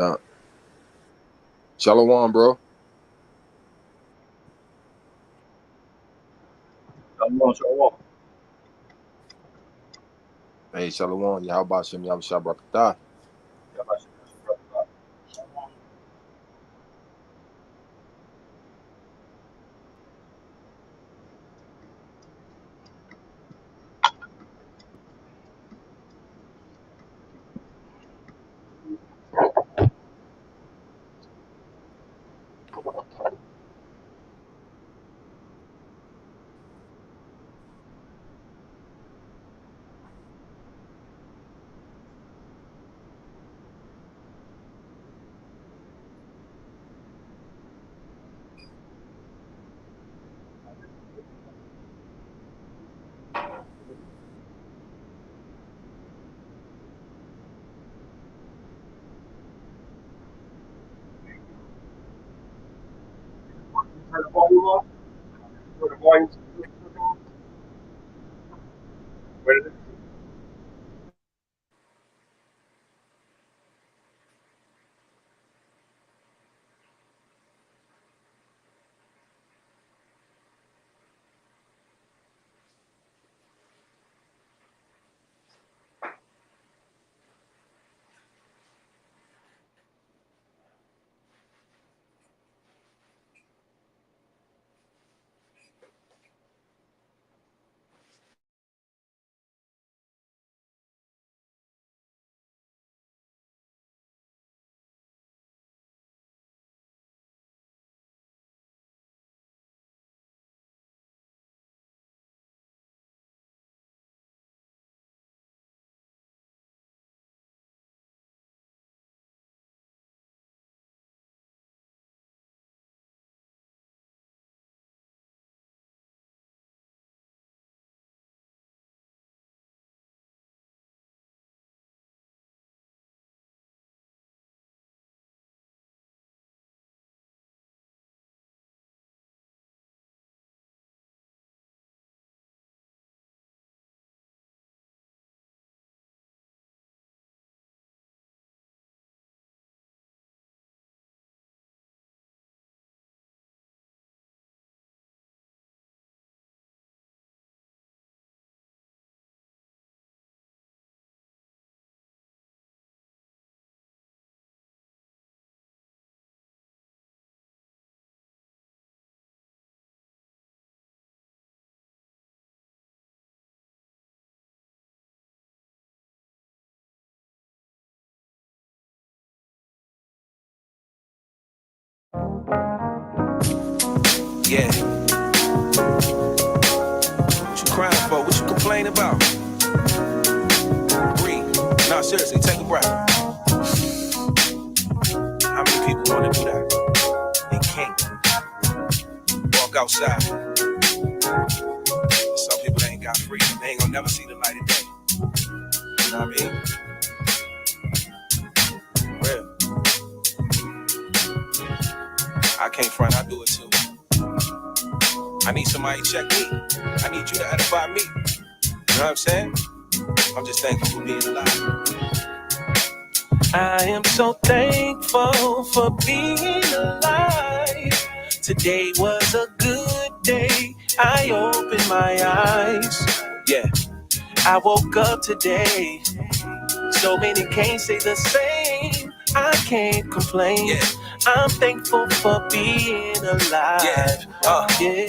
Yeah. Shalom, bro. Shalom. Hey, Shalom. Yahweh Shem Yahweh Barakatah. Turn the volume off. Turn the volume. Where is it? Yeah. What you crying for? What you complaining about? Breathe. No, seriously, take a breath. How many people want to do that? They can't. Walk outside. Some people ain't got freedom. They ain't gonna never see the light of day. You know what I mean? Real. I can't front, I do it too. I need somebody to check me. I need you to edify me. You know what I'm saying? I'm just thankful for being alive. I am so thankful for being alive. Today was a good day. I opened my eyes. Yeah, I woke up today. So many can't say the same. I can't complain. Yeah. I'm thankful for being alive. Yeah.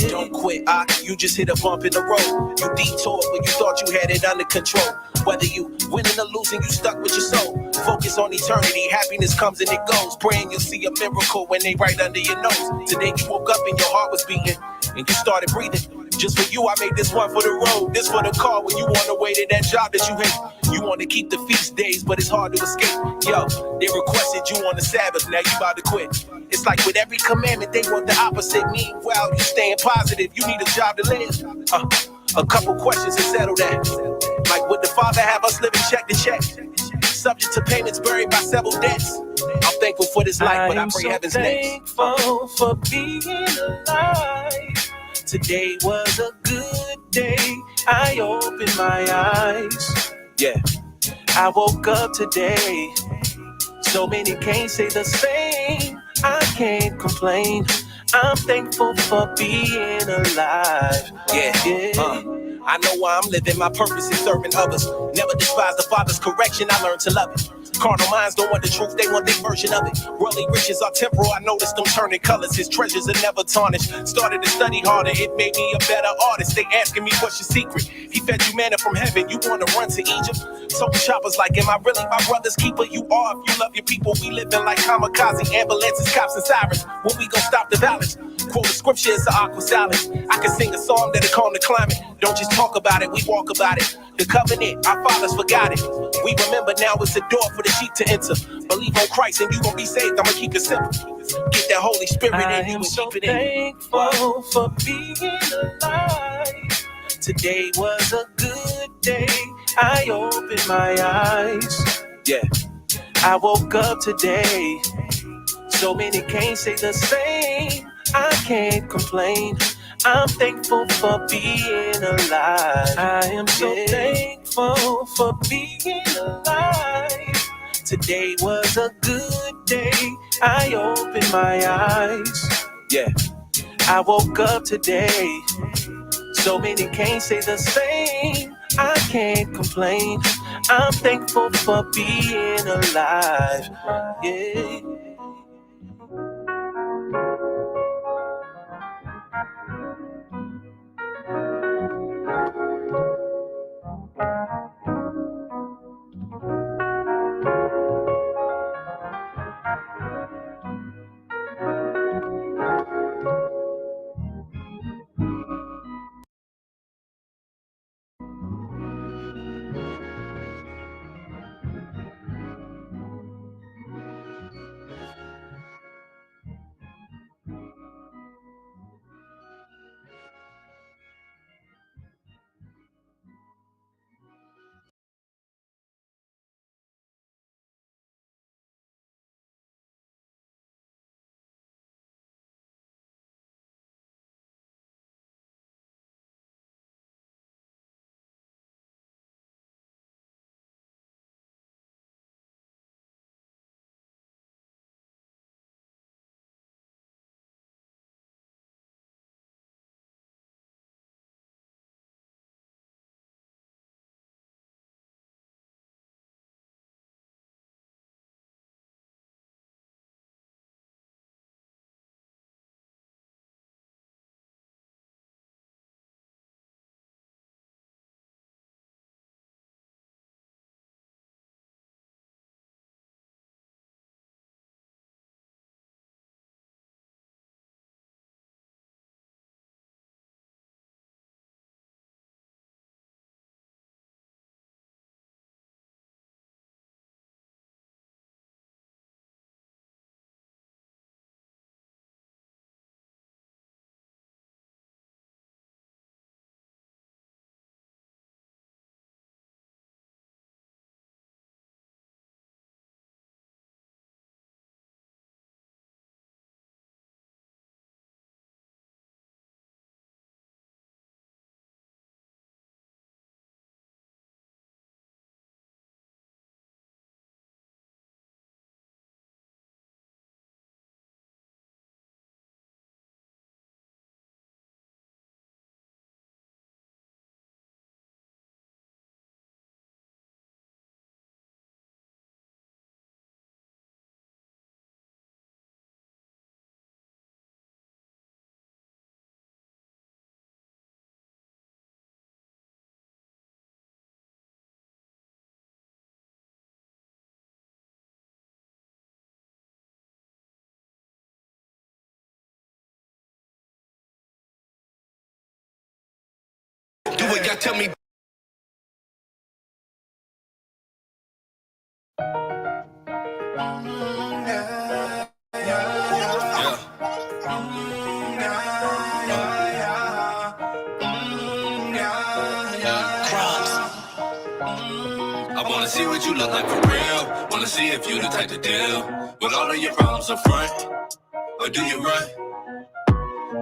Don't quit. You just hit a bump in the road. You detoured when you thought you had it under control. Whether you winning or losing, you stuck with your soul. Focus on eternity. Happiness comes and it goes. Praying you'll see a miracle when they right under your nose. Today you woke up and your heart was beating and you started breathing. Just for you, I made this one for the road. This for the car when you on the way to that job that you hate. You want to keep the feast days, but it's hard to escape. Yo, they requested you on the Sabbath, now you about to quit. It's like with every commandment, they want the opposite. Meanwhile, you staying positive, you need a job to live. A couple questions to settle that. Like, would the Father have us living check to check? Subject to payments, buried by several debts. I'm thankful for this life, but I pray heaven's next. Thankful for being alive. Today was a good day. I opened my eyes. Yeah, I woke up today. So many can't say the same. I can't complain. I'm thankful for being alive. Yeah. I know why I'm living. My purpose is serving others. Never despise the Father's correction. I learned to love it. Carnal minds don't want the truth, they want their version of it. Worldly riches are temporal, I noticed them turning colors. His treasures are never tarnished. Started to study harder, it made me a better artist. They asking me what's your secret. He fed you manna from heaven, you wanna run to Egypt? So shoppers like, am I really my brother's keeper? You are if you love your people. We living like kamikaze, ambulances, cops and sirens. When we gon' stop the violence? Quote the scripture, it's an aqua salad. I can sing a song that'll calm the climate. Don't just talk about it, we walk about it. The covenant, our fathers forgot it. We remember now it's a door for the sheep to enter. Believe on Christ and you gon' be saved. I'ma keep it simple. Get that Holy Spirit in you and keep it in. I am so thankful for being alive. Today was a good day. I opened my eyes. Yeah, I woke up today. So many can't say the same. I can't complain. I'm thankful for being alive. I am so thankful for being alive. Today was a good day. I opened my eyes. Yeah, I woke up today. So many can't say the same. I can't complain. I'm thankful for being alive. Yeah. Do what y'all tell me. I wanna see what you look like for real. Wanna see if you the type to deal with all of your problems up front. Or do you run?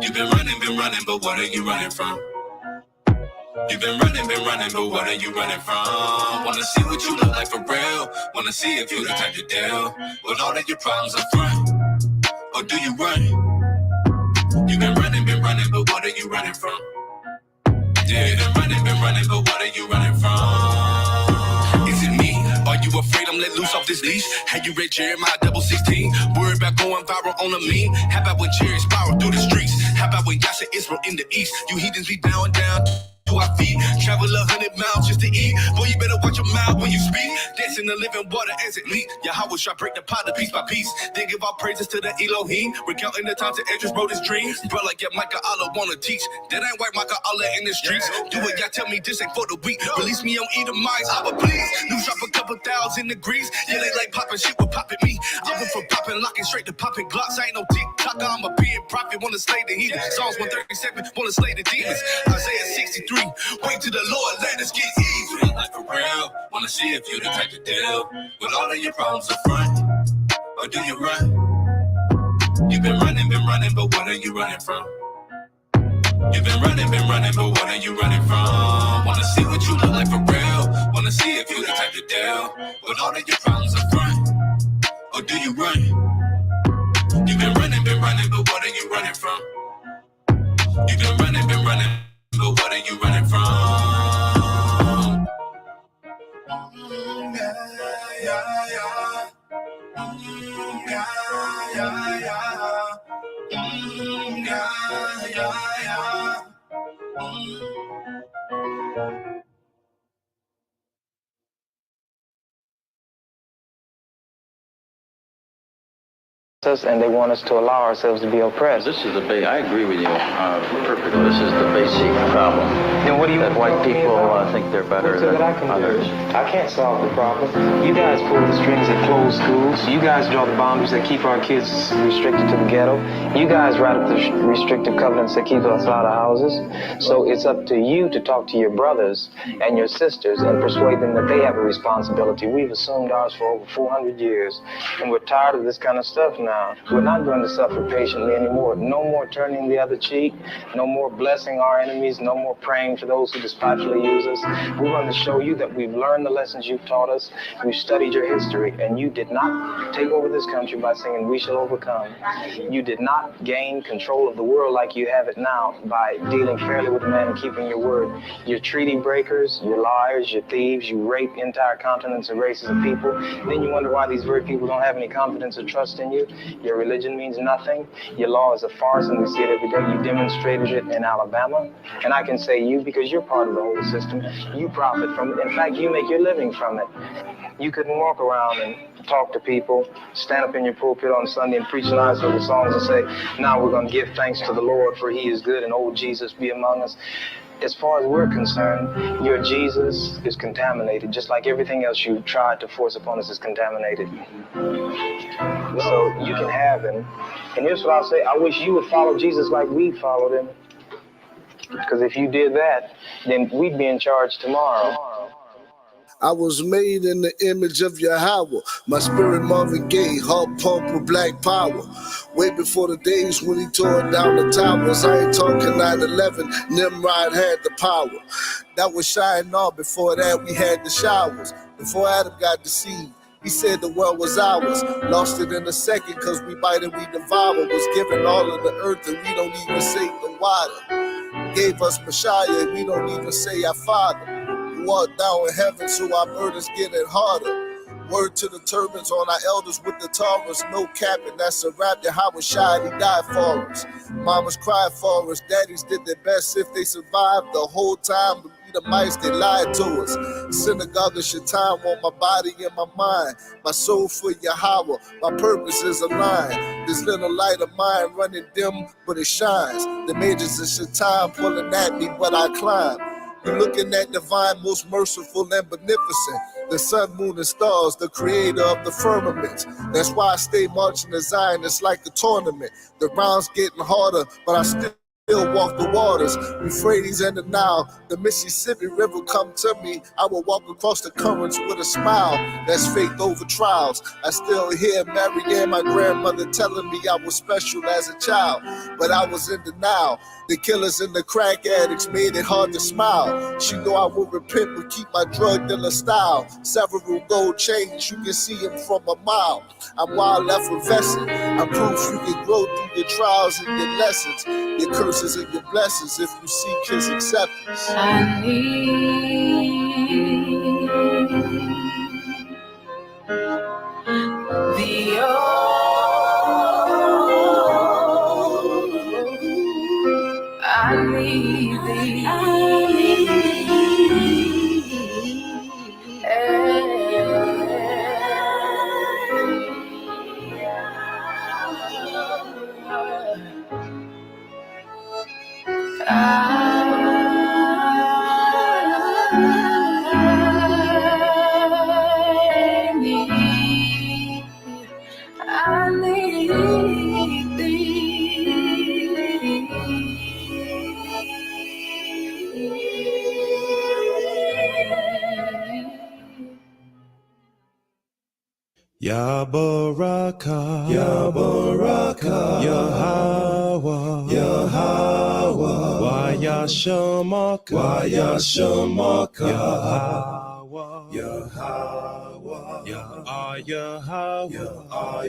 You've been running, but what are you running from? You've been running, but what are you running from? Wanna see what you look like for real. Wanna see if you the type to deal with all of your problems up front. Or do you run? You've been running, but what are you running from? Yeah, you've been running, but what are you running from? Is it me? Are you afraid I'm let loose off this leash? Have you read Jeremiah 16? Worried about going viral on a meme? How about when Jerry spiral through the streets? How about when Yasha Israel in the east? You heathens be bowing down to our feet. Travel 100 miles just to eat. Boy, you better watch your mouth when you speak. Dance in the living water as it leak. Yahweh shall break the pot piece by piece. Then give all praises to the Elohim. Recounting the times that Edris wrote his dreams. Bro, like yeah, Micah Allah wanna teach. That ain't white Micah Allah in the streets. Do it, y'all tell me this ain't for the weak. Release me on Edomites, I would please. News drop a couple thousand degrees. Yeah, they like popping shit with popping me. I went from popping, locking straight to popping glocks. I ain't no TikToker, I'm a being prophet. Wanna slay the heathen. Psalms 137, wanna slay the demons. Isaiah 63, wait till the Lord let us get even. Like for real, wanna see if you the type to deal with all of your problems up front. Or do you run? You've been running, but what are you running from? You've been running, but what are you running from? Wanna see what you look like for real. Wanna see if you the type to deal with all of your problems up front. Or do you run? You've been running, but what are you running from? You've been running, but what are you running from? Yeah, yeah, yeah. Yeah, yeah, yeah. Yeah, yeah, yeah. Us and they want us to allow ourselves to be oppressed. This is I agree with you perfectly. This is the basic problem. Then what do you that white people think they're better than others? I can't solve the problem. You guys pull the strings that close schools. You guys draw the boundaries that keep our kids restricted to the ghetto. You guys write up the restrictive covenants that keep us out of houses. So it's up to you to talk to your brothers and your sisters and persuade them that they have a responsibility. We've assumed ours for over 400 years, and we're tired of this kind of stuff now. We're not going to suffer patiently anymore. No more turning the other cheek. No more blessing our enemies. No more praying for those who despitefully use us. We're going to show you that we've learned the lessons you've taught us. We've studied your history, and you did not take over this country by singing, "We shall overcome." You did not gain control of the world like you have it now by dealing fairly with man and keeping your word. You're treaty breakers, you're liars, you're thieves, you rape entire continents and races of people. Then you wonder why these very people don't have any confidence or trust in you. Your religion means nothing. Your law is a farce, and we see it every day. You demonstrated it in Alabama. And I can say you, because you're part of the whole system, you profit from it. In fact, you make your living from it. You couldn't walk around and talk to people, stand up in your pulpit on Sunday and preach nice little songs and say, now we're going to give thanks to the Lord, for he is good, and old Jesus be among us. As far as we're concerned, your Jesus is contaminated, just like everything else you tried to force upon us is contaminated. So you can have him. And here's what I'll say. I wish you would follow Jesus like we followed him. Because if you did that, then we'd be in charge tomorrow. I was made in the image of Yahweh. My spirit Marvin Gaye, heart pump with black power. Way before the days when he tore down the towers. I ain't talking 9/11, Nimrod had the power. That was Shinar. Before that we had the showers. Before Adam got deceived, he said the world was ours. Lost it in a second, cause we bite and we devour. Was given all of the earth and we don't even say the water. Gave us Messiah and we don't even say our Father. Walk down in heaven, so our burdens getting harder. Word to the turbans on our elders with the Taurus, no capping, that's a rap. Yahweh shied, he died for us. Mamas cried for us, daddies did their best if they survived the whole time. The mice, they lied to us. Synagogue of Shaitan on my body and my mind. My soul for Yahweh, my purpose is aligned. This little light of mine running dim, but it shines. The majors of Shaitan pulling at me, but I climb. You're looking at divine, most merciful and beneficent. The sun, moon, and stars, the creator of the firmament. That's why I stay marching to Zion, it's like a tournament. The rounds getting harder, but I still still walk the waters, Euphrates and the Nile, the Mississippi River come to me. I will walk across the currents with a smile. That's faith over trials. I still hear Marianne, my grandmother, telling me I was special as a child, but I was in denial. The killers and the crack addicts made it hard to smile. She know I would repent but keep my drug dealer style. Several gold chains, you can see them from a mile. I'm wild effervescent. I'm proof you can grow through your trials and your lessons, your curses and your blessings if you seek his acceptance. I need the I need thee. I need Ya Baraka, Ya Baraka, Yahweh, Yahweh, Waya Shamaka, Waya Shamaka, Yahweh, Yahweh, Yahweh,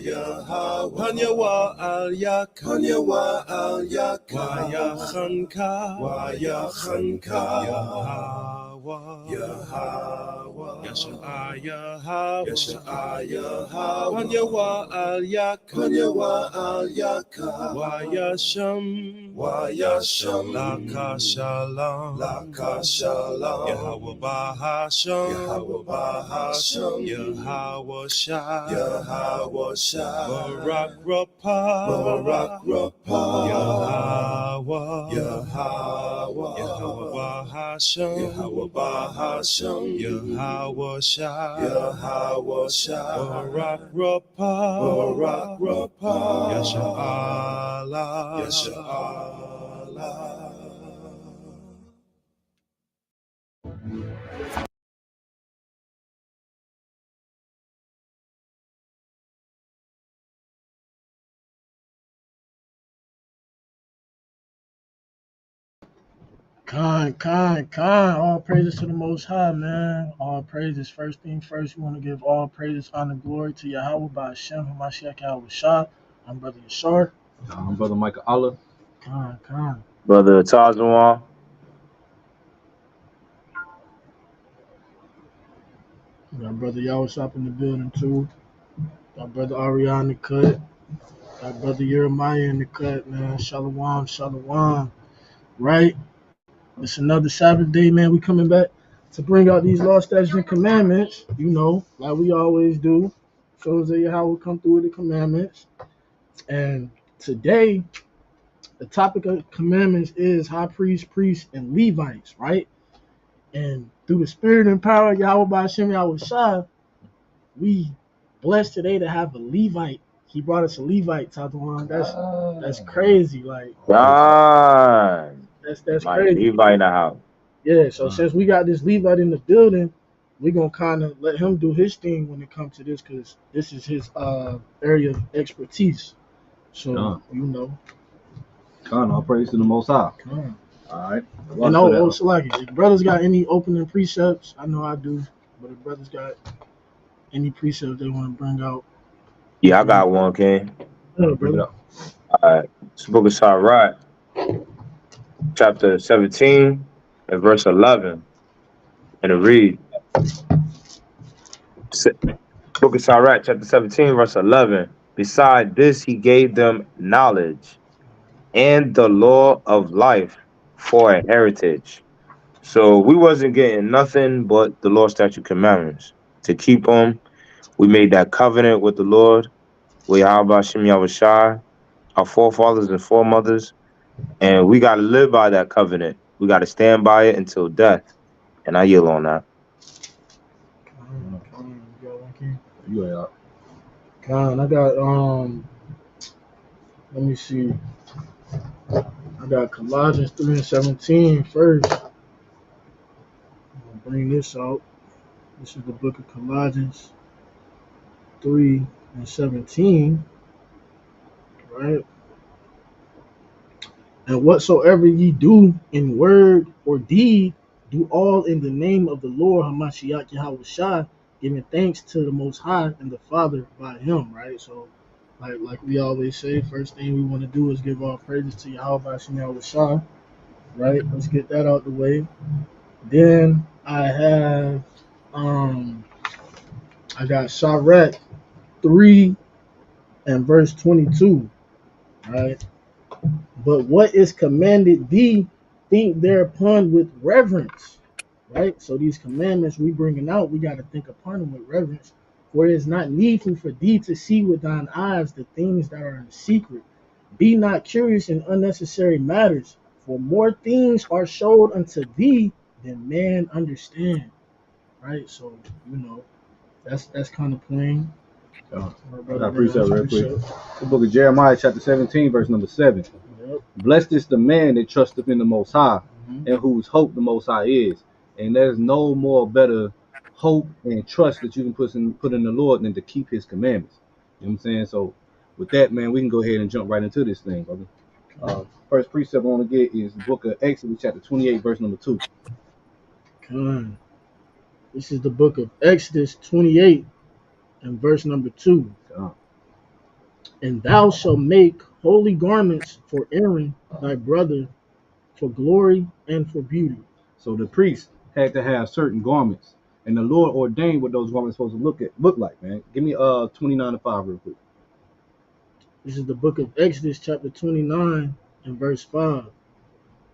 Yahweh, Hanyawa Al Yak, Hanyawa Al Yak, Waya Khanka, Waya Khanka, Yahweh, Yahweh, Yasha'ah Yahweh, Yasha'ah Yahweh, Hanyawa Al Yak, Hanyawa Al Yak, Waya Sham, Waya Sham, Laka Shalom, Laka Shalom, Yahweh Bahasham, Yahweh Bahasham, Yahweh Shah, Yahweh Shah, Barak Rapah, Barak Rapah, Yahweh, Yahweh, Yahweh Bahasham, Yahweh Bahasham, Yahweh Shah, Yahweh Shah, Barak Rapah, Barak Rapah, Yasha Allah, Yasha Allah. Khan. All praises to the Most High, man. All praises. First thing first, we want to give all praises, honor, glory to Yahweh by Hashem, Hamashiach Yahweh Shah. I'm Brother Yashar. I'm Brother Michael Allah. Khan. Brother Tazawan. We got Brother Yahweh Shop in the building, too. Got Brother Ariana in the cut. Got Brother Jeremiah in the cut, man. Shalom. Right? It's another Sabbath day, man. We coming back to bring out these law, statutes, and commandments, like we always do. Shows that how we come through with the commandments. And today, the topic of commandments is high priests, and Levites, right? And through the spirit and power of Yahweh by Hashem Yahweh Shah, we blessed today to have a Levite. He brought us a Levite, Tatuan. That's crazy. Like, that's crazy. Levite in the house. Yeah, so since we got this Levite in the building, we're going to kind of let him do his thing when it comes to this, because this is his area of expertise. So, Khan, all praise to the Most High. Khan. All right. And Salaki, if brothers got any opening precepts, I know I do, but if brothers got any precepts they want to bring out. Yeah, I got one, King. Bring it up. All right. It's the book of Torah, chapter 17 and verse 11. And it reads, book of Torah, chapter 17, verse 11. Beside this, he gave them knowledge and the law of life for a heritage. So we wasn't getting nothing but the law, statute, commandments. To keep them, we made that covenant with the Lord, with Yahweh Hashem Yahweh Shai, our forefathers and foremothers, and we got to live by that covenant. We got to stand by it until death. And I yield on that. Con, I got let me see. I got Colossians 3 and 17 first. I'm gonna bring this out. This is the book of Colossians 3 and 17, right? And whatsoever ye do in word or deed, do all in the name of the Lord Hamashiach Yahweh Shai, giving thanks to the Most High and the Father by Him, right? So, like we always say, first thing we want to do is give all praises to Yahweh Yahweh Shai, right? Let's get that out the way. Then I have, I got Sharek 3 and verse 22, right? But what is commanded thee, think thereupon with reverence, right? So these commandments we bringing out, we got to think upon them with reverence. For it is not needful for thee to see with thine eyes the things that are in secret. Be not curious in unnecessary matters, for more things are showed unto thee than man understand, right? So that's kind of plain. I got a precept real quick. The book of Jeremiah, chapter 17, verse number 7. Yep. Blessed is the man that trusteth in the Most High, and whose hope the Most High is. And there's no more better hope and trust that you can put in the Lord than to keep His commandments. You know what I'm saying? So with that, man, we can go ahead and jump right into this thing, brother. First precept I want to get is the book of Exodus, chapter 28, verse number 2. Come. This is the book of Exodus 28 and verse number 2. And thou shalt make holy garments for Aaron thy brother, for glory and for beauty. So the priest had to have certain garments, and the Lord ordained what those garments supposed to look like, man. Give me 29:5 real quick. This is the book of Exodus chapter 29 and verse 5.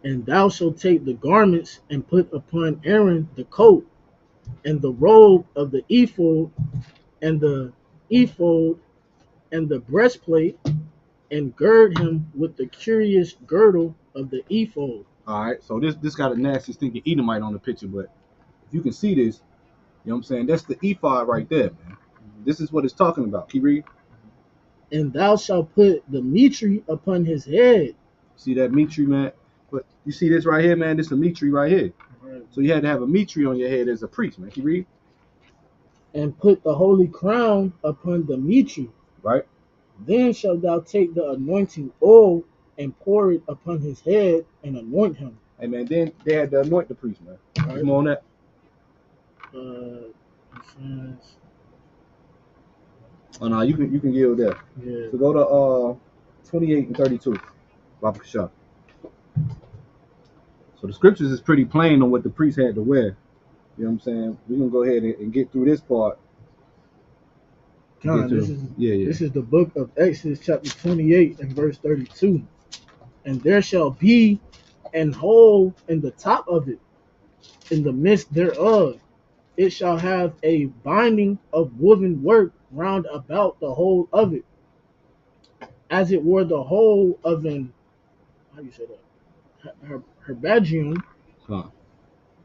And thou shalt take the garments and put upon Aaron the coat and the robe of the ephod and the breastplate, and gird him with the curious girdle of the ephod. All right, so this got a nasty stinking Edomite on the picture, but if you can see this, you know what I'm saying? That's the ephod right there, man. This is what it's talking about. Keep reading. And thou shalt put the mitre upon his head. See that mitre, man? But you see this right here, man? This is a mitre right here. Right. So you had to have a mitre on your head as a priest, man. Keep reading. And put the holy crown upon the mitre. Right. Then shalt thou take the anointing oil and pour it upon his head and anoint him. Hey, man, then they had to anoint the priest, man. Right. Come on that. Oh no, you can yield there. Yeah. So go to 28 and 32. Baba Kasha. So the scriptures is pretty plain on what the priest had to wear. You know what I'm saying? We're gonna go ahead and get through this part. This is the book of Exodus chapter 28 and verse 32. And there shall be an hole in the top of it, in the midst thereof. It shall have a binding of woven work round about the whole of it, as it were the whole of an, how do you say that? Herbagium,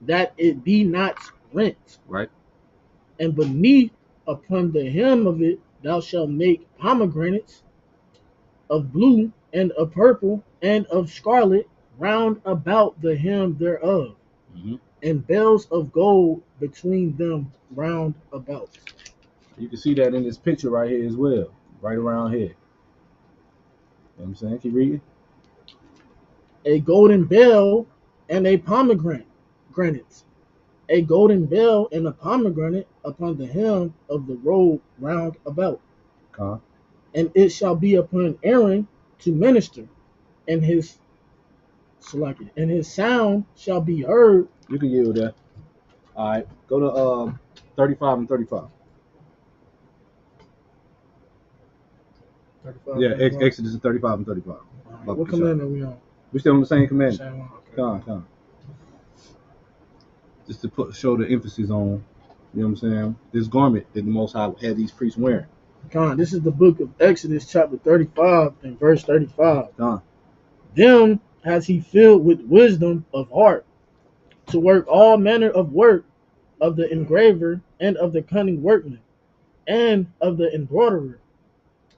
that it be not rent. Right. And beneath, upon the hem of it, thou shalt make pomegranates of blue and of purple and of scarlet round about the hem thereof, and bells of gold between them round about. You can see that in this picture right here as well, right around here. You know what I'm saying? Keep reading. A golden bell and a pomegranate. A golden bell and a pomegranate upon the hem of the robe round about. And it shall be upon Aaron to minister, and his sound shall be heard. You can yield that. All right, go to 35 and 35. 35, yeah, 35. Exodus is 35 and 35. Right, what commandment are we on? We're still on the same commandment. Same one? Okay. Come on. Just to show the emphasis on, you know what I'm saying, this garment that the Most High had these priests wearing. This is the book of Exodus chapter 35 and verse 35. Them has he filled with wisdom of heart, to work all manner of work of the engraver and of the cunning workman, and of the embroiderer,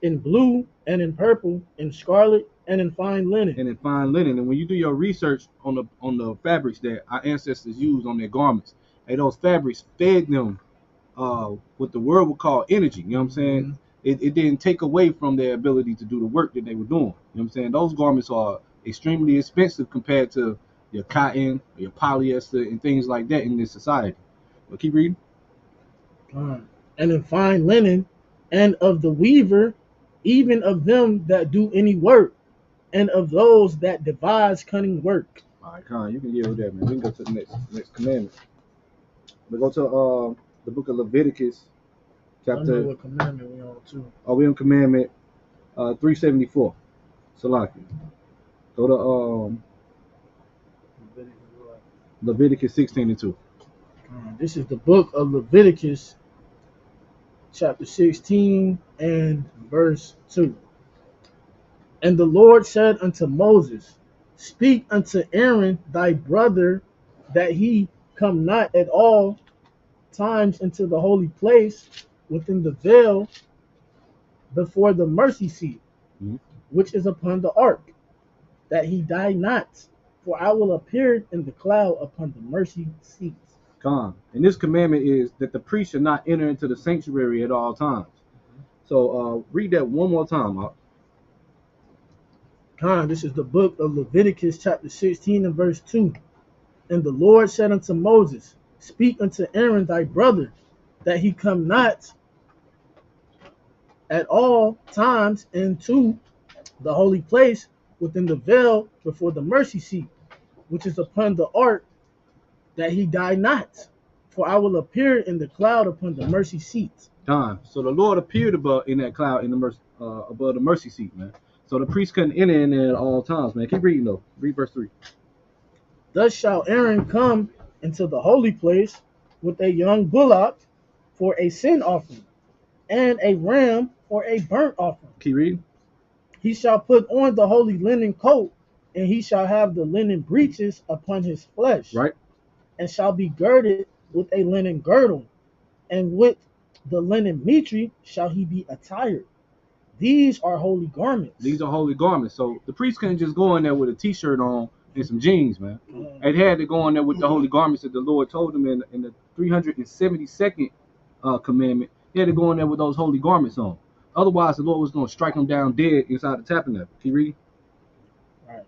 in blue and in purple, in scarlet and in fine linen. And in fine linen. And when you do your research on the fabrics that our ancestors used on their garments, and those fabrics fed them what the world would call energy. You know what I'm saying? Mhm. It didn't take away from their ability to do the work that they were doing. You know what I'm saying? Those garments are extremely expensive compared to your cotton, your polyester, and things like that in this society. But keep reading. And in fine linen, and of the weaver, even of them that do any work, and of those that devise cunning work. All right, Con, you can deal with that, man. We can go to the next commandment. We go to the book of Leviticus, I know chapter. what commandment we on too. Oh, we on commandment 374. Salaki. Go to Leviticus 16:2. This is the book of Leviticus, chapter 16 and verse 2. And the Lord said unto Moses, speak unto Aaron thy brother, that he come not at all times into the holy place within the veil before the mercy seat, Mhm. which is upon the ark, that he die not, for I will appear in the cloud upon the mercy seat. Con. And this commandment is that the priest should not enter into the sanctuary at all times. So read that one more time. This is the book of Leviticus, chapter 16 and verse 2. And the Lord said unto Moses, speak unto Aaron thy brother, that he come not at all times into the holy place within the veil before the mercy seat, which is upon the ark, that he die not, for I will appear in the cloud upon the mercy seat. Con. So the Lord appeared above in that cloud in the above the mercy seat, man. So the priest couldn't enter in there at all times, man. Keep reading though. Read verse 3. Thus shall Aaron come into the holy place with a young bullock for a sin offering, and a ram for a burnt offering. Keep reading. He shall put on the holy linen coat, and he shall have the linen breeches upon his flesh, Right. and shall be girded with a linen girdle, and with the linen mitre shall he be attired. These are holy garments. These are holy garments. So the priest couldn't just go in there with a t-shirt on and some jeans, man. It had to go in there with the holy garments that the Lord told him in the 372nd commandment. He had to go in there with those holy garments on. Otherwise, the Lord was going to strike him down dead inside the tabernacle. Can you read? Right.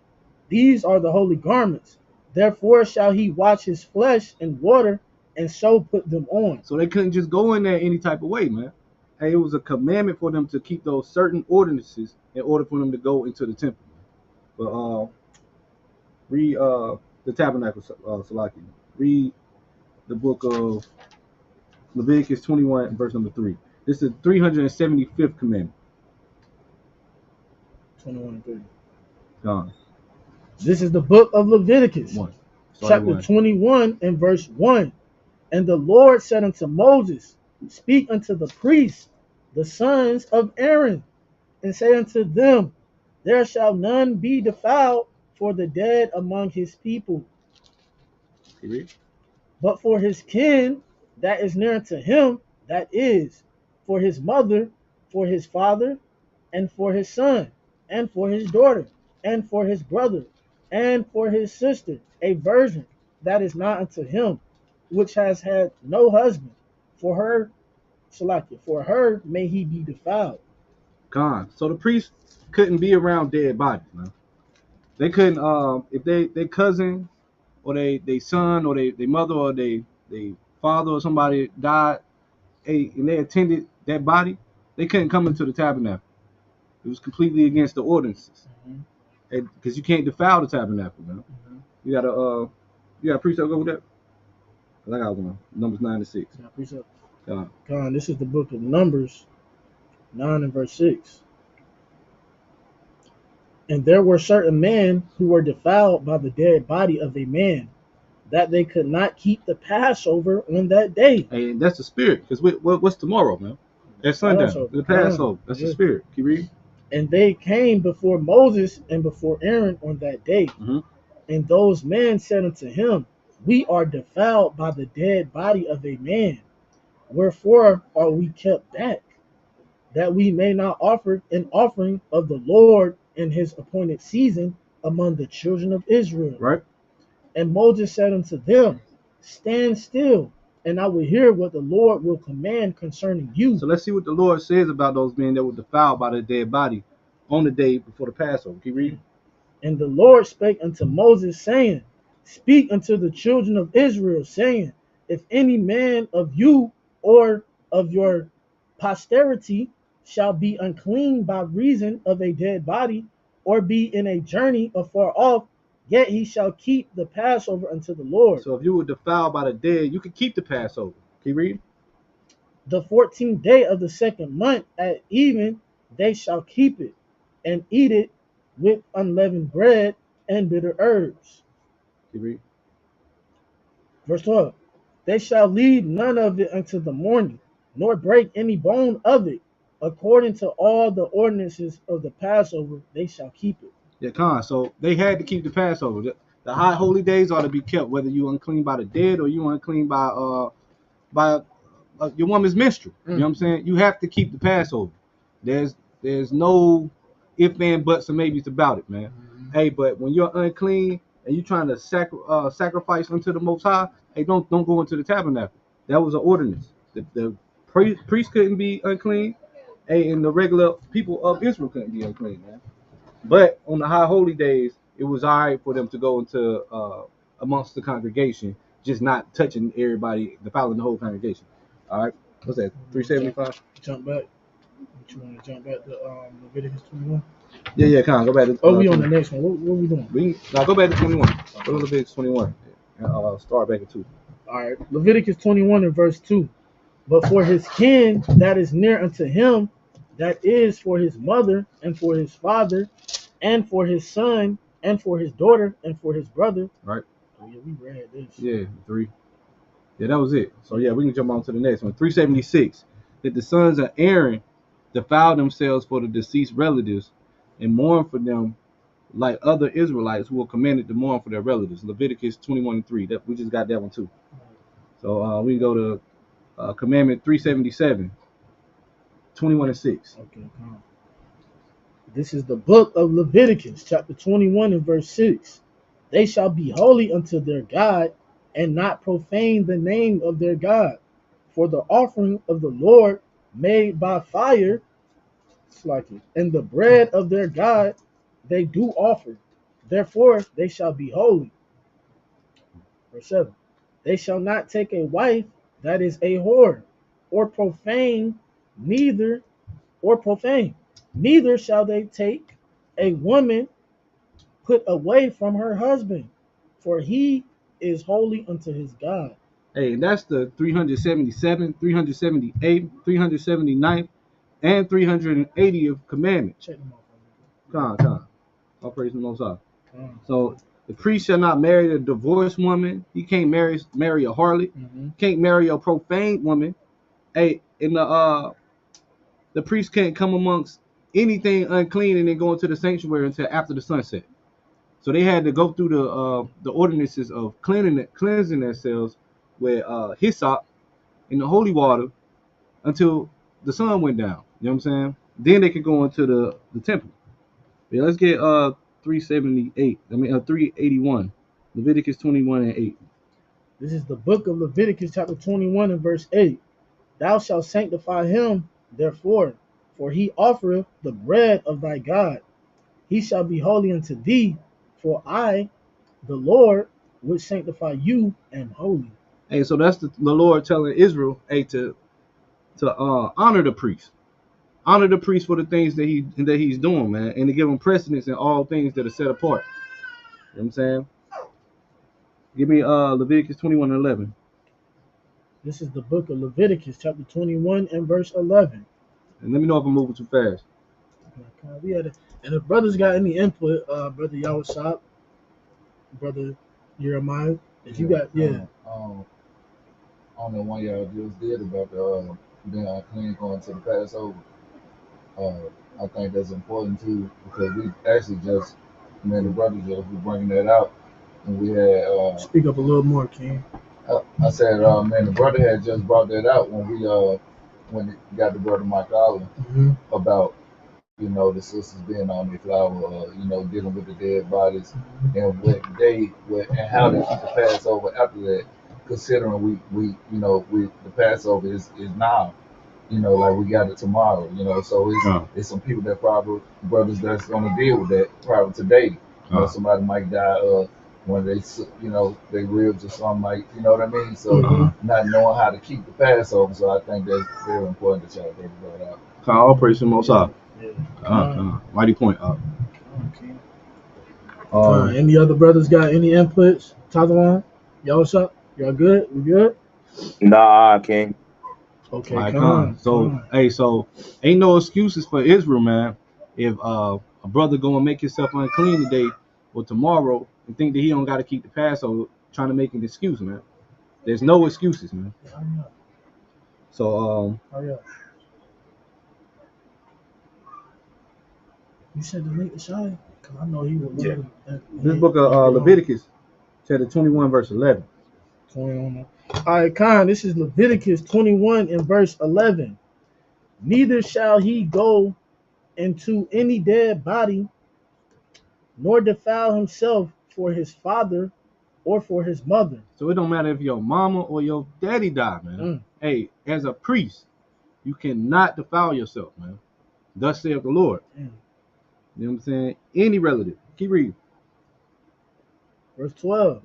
These are the holy garments. Therefore shall he wash his flesh in water, and so put them on. So they couldn't just go in there any type of way, man. Hey, it was a commandment for them to keep those certain ordinances in order for them to go into the temple. But read the tabernacle, Salaki. Read the book of Leviticus 21, verse number 3. This is the 375th commandment. 21 and 3. Gone. This is the book of Leviticus, 1. chapter 1. 21 and verse 1. And the Lord said unto Moses, speak unto the priests, the sons of Aaron, and say unto them, there shall none be defiled for the dead among his people, but for his kin that is near unto him, that is, for his mother, for his father, and for his son, and for his daughter, and for his brother, and for his sister, a virgin that is not unto him, which has had no husband. For her, Shalakia, for her may he be defiled. Gone. So the priest couldn't be around dead bodies, man. They couldn't, if they cousin or they son or they mother or they father or somebody died, and they attended that body, they couldn't come into the tabernacle. It was completely against the ordinances, because you can't defile the tabernacle, man. You got a precept over that? I got one. Numbers 9 and 6. Yeah, precept. God. This is the book of Numbers 9 and verse 6. And there were certain men who were defiled by the dead body of a man, that they could not keep the Passover on that day. And that's the spirit. Because what's tomorrow, man? That's sundown. Passover. The Passover. That's the spirit. Keep reading. And they came before Moses and before Aaron on that day. And those men said unto him, we are defiled by the dead body of a man. Wherefore are we kept back, that we may not offer an offering of the Lord in his appointed season among the children of Israel. Right? And Moses said unto them, stand still, and I will hear what the Lord will command concerning you. So let's see what the Lord says about those men that were defiled by the dead body on the day before the Passover. Keep reading. And the Lord spake unto Moses, saying, speak unto the children of Israel, saying, if any man of you or of your posterity shall be unclean by reason of a dead body, or be in a journey afar off, yet he shall keep the Passover unto the Lord. So if you were defiled by the dead, you could keep the Passover. Keep reading. The 14th day of the second month at even they shall keep it, and eat it with unleavened bread and bitter herbs. Keep reading. Verse 12. They shall leave none of it until the morning, nor break any bone of it. According to all the ordinances of the Passover, they shall keep it. Yeah, Khan. So they had to keep the Passover. The high holy days ought to be kept, whether you unclean by the dead or you unclean by your woman's menstrual. You know what I'm saying? You have to keep the Passover. There's no if, and, buts, and maybes about it, man. Hey, but when you're unclean and you're trying to sacrifice unto the Most High, hey, don't go into the tabernacle. That was an ordinance. The priest couldn't be unclean, hey, and the regular people of Israel couldn't be unclean, man. But on the high holy days, it was all right for them to go into amongst the congregation, just not touching everybody, defiling the whole congregation. All right, what's that? 375. Jump back. You want to jump back to Leviticus 21? Yeah, come on, go back to. We on the next one. What are we doing? Go back to 21. Go to Leviticus 21. And start back at 2. All right, Leviticus 21 and verse 2. But for his kin that is near unto him, that is for his mother and for his father, and for his son and for his daughter and for his brother. Right. Oh yeah, we read this. Yeah, 3. Yeah, that was it. So yeah, we can jump on to the next one. 376. That the sons of Aaron defile themselves for the deceased relatives and mourn for them like other Israelites who were commanded to mourn for their relatives. Leviticus 21 and 3. That we just got that one too. So we can go to commandment 377, 21 and 6. Okay. This is the book of Leviticus, chapter 21 and verse 6. They shall be holy unto their God, and not profane the name of their God. For the offering of the Lord made by fire, and the bread of their God they do offer. Therefore they shall be holy. Verse 7. They shall not take a wife that is a whore, or profane, neither shall they take a woman put away from her husband, for he is holy unto his God. Hey, that's the 377, 378, 379, and 380th commandment. Check them out. Con. All praise the Most High. So the priest shall not marry a divorced woman. He can't marry a harlot. Can't marry a profane woman. Hey, in the priest can't come amongst anything unclean and then go into the sanctuary until after the sunset. So they had to go through the ordinances of cleansing themselves with hyssop in the holy water until the sun went down. You know what I'm saying? Then they could go into the temple. Yeah, let's get 378. 381. Leviticus 21 and 8. This is the book of Leviticus, chapter 21 and verse 8. Thou shalt sanctify him, therefore, for he offereth the bread of thy God. He shall be holy unto thee, for I, the Lord, which sanctify you, am holy. Hey, so that's the Lord telling Israel, hey, to honor the priest. Honor the priest for the things that he's doing, man, and to give him precedence in all things that are set apart. You know what I'm saying? Give me Leviticus 21 and 11. This is the book of Leviticus, chapter 21 and verse 11. And let me know if I'm moving too fast. And if brothers got any input, brother Yawashop, brother Jeremiah, if you got, I don't know one y'all just did about the being unclean going to the Passover. I think that's important too, because we actually just, me and the brothers just were bringing that out, and we had speak up a little more, King. I said, man, the brother had just brought that out when we when he got the brother Mike Allen about you know, the sisters being on the flower, you know, dealing with the dead bodies and and how they keep the Passover after that, considering the Passover is now, you know, like we got it tomorrow, you know, so it's some people that probably, brothers that's gonna deal with that probably today. You know, somebody might die, when they, you know, they ribs or something like, you know what I mean? So not knowing how to keep the Passover, so I think that's very important that y'all brought out. All praise to the Most High. Yeah. Mighty point. Any other brothers got any inputs? Taiwan? Y'all what's up? Y'all good? We good? Nah, King. Okay, Right, come on. So ain't no excuses for Israel, man. If a brother go and make himself unclean today or tomorrow and think that he don't got to keep the Passover, trying to make an excuse, man. There's no excuses, man. So Hurry up. You said the link to Shai? Because I know he would love it. This book of Leviticus, chapter 21, verse 11. 21. All right, Khan, this is Leviticus 21 and verse 11. Neither shall he go into any dead body, nor defile himself for his father or for his mother. So it don't matter if your mama or your daddy died, man. Hey, as a priest, you cannot defile yourself, man. Thus saith the Lord. You know what I'm saying? Any relative. Keep reading. Verse 12.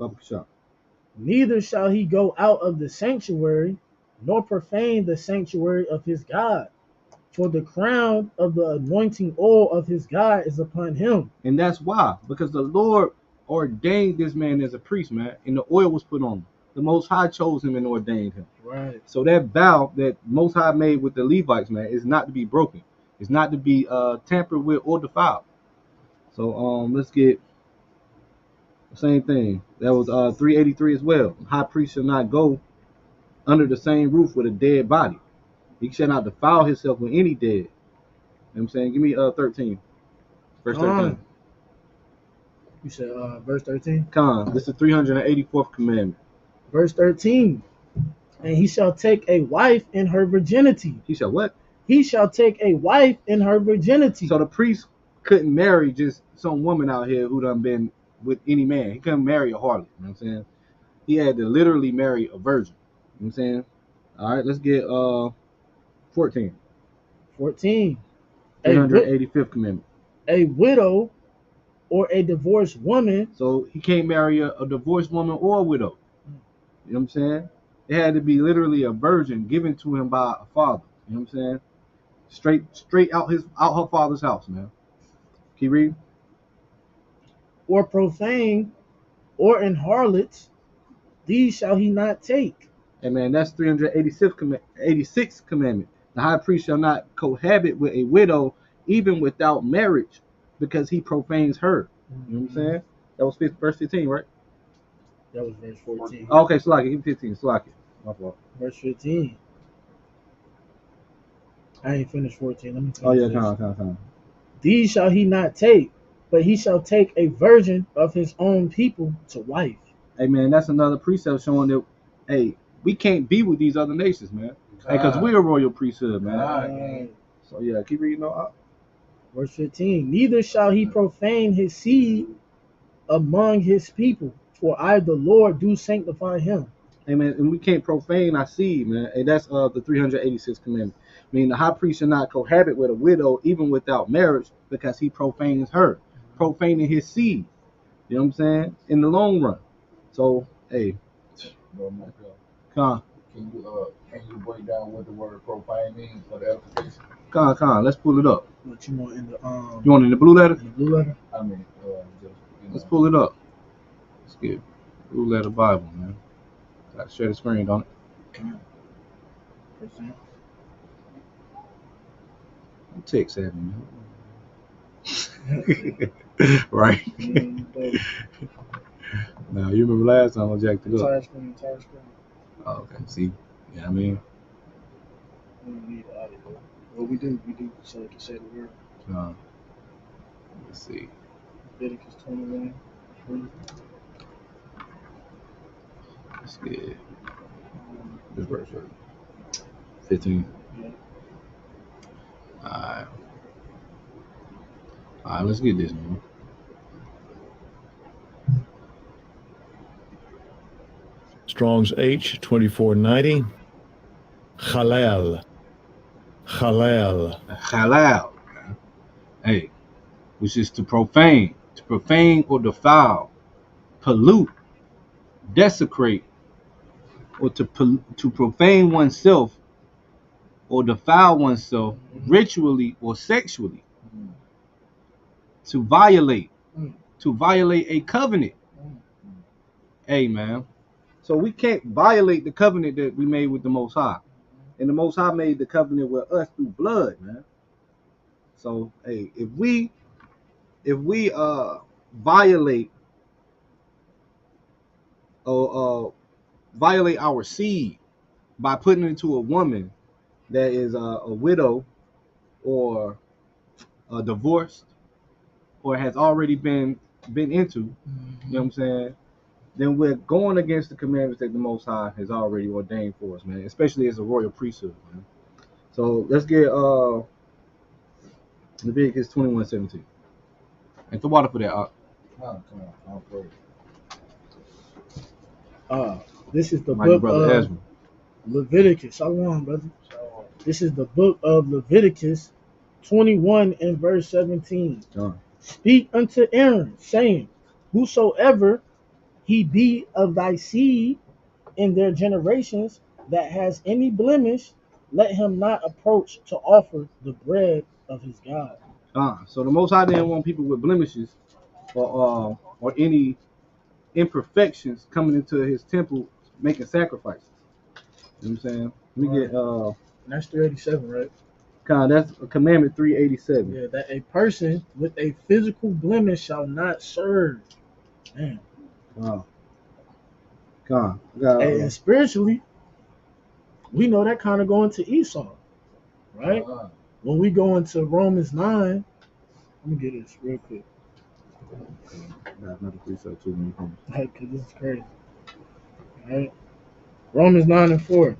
Neither shall he go out of the sanctuary, nor profane the sanctuary of his God. For the crown of the anointing oil of his God is upon him. And that's why. Because the Lord ordained this man as a priest, man. And the oil was put on him. The Most High chose him and ordained him. Right. So that vow that Most High made with the Levites, man, is not to be broken. It's not to be tampered with or defiled. So let's get the same thing. That was 383 as well. High priest shall not go under the same roof with a dead body. He shall not defile himself with any dead. You know what I'm saying? Give me 13. Verse 13. You said verse 13? This is the 384th commandment. Verse 13. And he shall take a wife in her virginity. He shall what? He shall take a wife in her virginity. So the priest couldn't marry just some woman out here who done been with any man. He couldn't marry a harlot. You know what I'm saying? He had to literally marry a virgin. You know what I'm saying? All right, let's get 14. 14. 385th commandment. A widow or a divorced woman. So he can't marry a divorced woman or a widow. You know what I'm saying? It had to be literally a virgin given to him by a father. You know what I'm saying? Straight out her father's house, man. Keep reading. Or profane, or in harlots, these shall he not take. Hey man, that's 86th commandment. The high priest shall not cohabit with a widow even without marriage, because he profanes her. You know what I'm saying? That was verse 15, right? That was verse 14. Okay, Slaki, give me 15. Slaki. My fault. Verse 15. I ain't finished 14. Let me finish. Come. These shall he not take, but he shall take a virgin of his own people to wife. Hey man, that's another precept showing that, hey, we can't be with these other nations, man. Because we're a royal priesthood, man. So yeah, keep reading on. Verse 15. Neither shall he profane his seed among his people, for I, the Lord, do sanctify him. Amen. And we can't profane our seed, man. And that's the 386th commandment. I mean, the high priest shall not cohabit with a widow even without marriage, because he profanes her, profaning his seed. You know what I'm saying? In the long run. So, hey. Con. Can you break down what the word profane means for the edification? Con. Let's pull it up. What you want in the You want in the blue letter? In the blue letter? I mean, let's pull it up. Let's get blue letter Bible, man. Got to share the screen, don't it? I'm tech savvy, man. Right. Now you remember last time I jacked it up. Entire screen. Oh, okay. See, yeah, I mean. We don't need audio. Well, we do, so we can say the word. Let's see. Leviticus 21. Let's get this verse right. 15. Yeah. Alright. All right, let's get this, man. Strong's H 2490. Halal. Halal. Halal, man. Hey, which is to profane or defile, pollute, desecrate, or to profane oneself or defile oneself ritually or sexually, to violate a covenant. Hey, man. So we can't violate the covenant that we made with the Most High. And the Most High made the covenant with us through blood, man. So, hey, if we violate violate our seed by putting it into a woman that is a widow or divorced or has already been into, you know what I'm saying? Then we're going against the commandments that the Most High has already ordained for us, man. Especially as a royal priesthood, man. So let's get Leviticus 21:17. And the water for that. Come on, I'll pray. This is the My book brother of Ezra. Leviticus. Shalom, brother. This is the book of Leviticus 21 and verse 17. Speak unto Aaron, saying, whosoever he be of thy seed in their generations that has any blemish, let him not approach to offer the bread of his God. So the Most High didn't want people with blemishes or any imperfections coming into his temple making sacrifices. You know what I'm saying? Let me get That's 387, right? That's commandment 387. Yeah, that a person with a physical blemish shall not serve. Man. Wow. And spiritually, we know that kind of going to Esau, right? When we go into Romans 9, let me get this real quick. Another precept too, Because this is crazy. All right. Romans 9 and 4.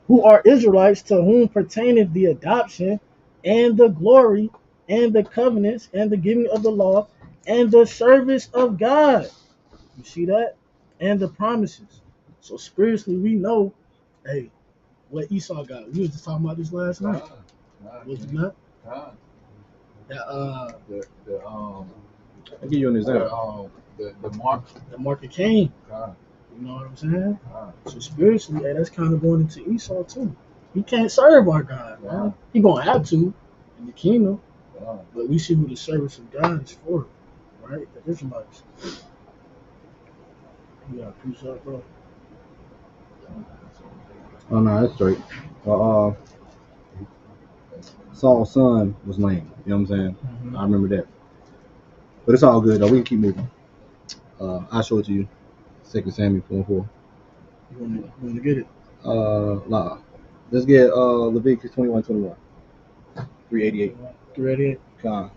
Who are Israelites, to whom pertaineth the adoption and the glory and the covenants and the giving of the law and the service of God. You see that? And the promises. So spiritually, we know, hey, what Esau got. We was just talking about this last night. Was it not? I'll give you an example. The mark of Cain. You know what I'm saying? So spiritually, hey, that's kind of going into Esau too. He can't serve our God, man. He gonna have to in the kingdom. But we see who the service of God is for, right? The Israelites. You gotta preach up, bro. Oh no, that's straight. Saul's son was lame. You know what I'm saying? I remember that. But it's all good though. We can keep moving. I'll show it to you. 2 Samuel 4:4. You wanna get it? Nah. Let's get Leviticus 21:21. 388. 388. Con.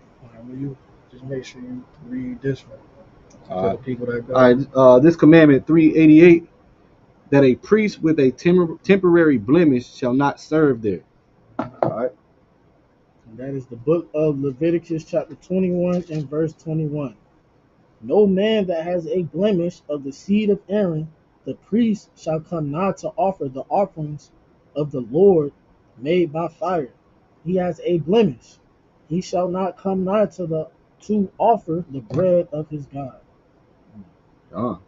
You just make sure you read this one. For the people that go. All right. This commandment 388, that a priest with a temporary blemish shall not serve there. All right. And that is the book of Leviticus chapter 21 and verse 21. No man that has a blemish of the seed of Aaron, the priest shall come nigh to offer the offerings of the Lord made by fire. He has a blemish. He shall not come nigh to offer the bread of his God. So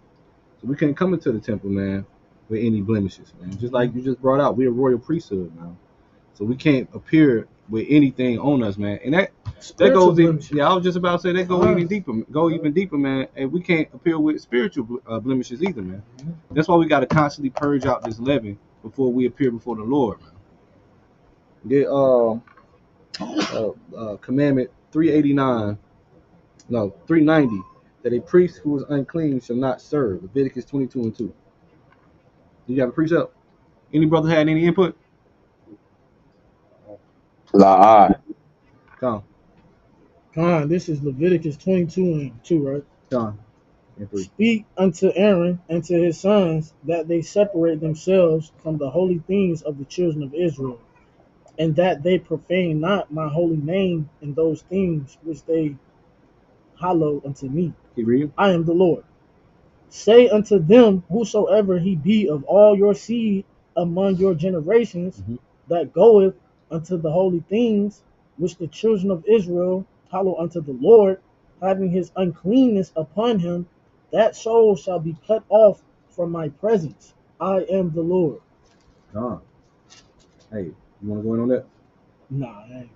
we can't come into the temple, man, with any blemishes, man. Just like you just brought out, we're a royal priesthood, man. So we can't appear with anything on us, man. And that goes in, yeah, I was just about to say that go even deeper, man. And we can't appear with spiritual blemishes either, man. That's why we got to constantly purge out this leaven before we appear before the Lord, man. Get commandment 390, that a priest who is unclean shall not serve. Leviticus 22:2. You got a precept? Any brother had any input? La'ah. Con, this is Leviticus 22:2, right? Con. Speak unto Aaron and to his sons that they separate themselves from the holy things of the children of Israel, and that they profane not my holy name in those things which they hallow unto me. Keep reading. I am the Lord. Say unto them, whosoever he be of all your seed among your generations, that goeth unto the holy things which the children of Israel hallow unto the Lord, having his uncleanness upon him, that soul shall be cut off from my presence. I am the Lord. Hey, you want to go in on that? Nah, I ain't gonna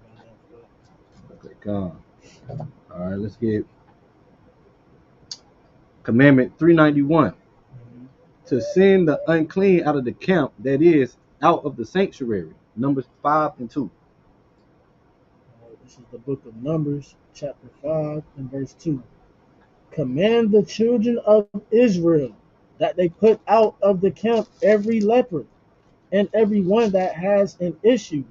Okay, gone. All right, let's get Commandment 391. To send the unclean out of the camp, that is, out of the sanctuary. Numbers 5 and 2. This is the book of Numbers, chapter 5 and verse 2. Command the children of Israel that they put out of the camp every leper and every one that has an issue,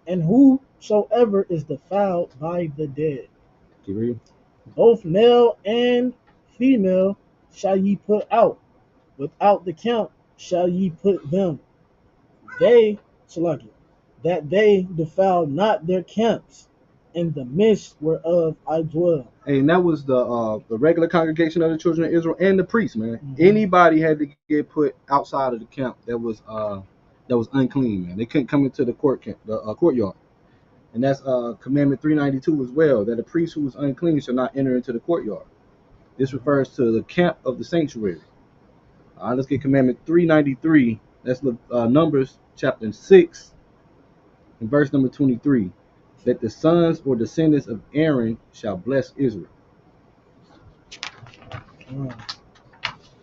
and whosoever is defiled by the dead. Keep reading. Both male and female shall ye put out. Without the camp shall ye put them. That they defile not their camps, in the midst whereof I dwell. Hey, and that was the regular congregation of the children of Israel and the priests, man. Anybody had to get put outside of the camp that was unclean, man. They couldn't come into the courtyard. And that's Commandment 392 as well, that a priest who is unclean shall not enter into the courtyard. This refers to the camp of the sanctuary. All right, let's get Commandment 393. That's Numbers chapter 6 and verse number 23. That the sons or descendants of Aaron shall bless Israel.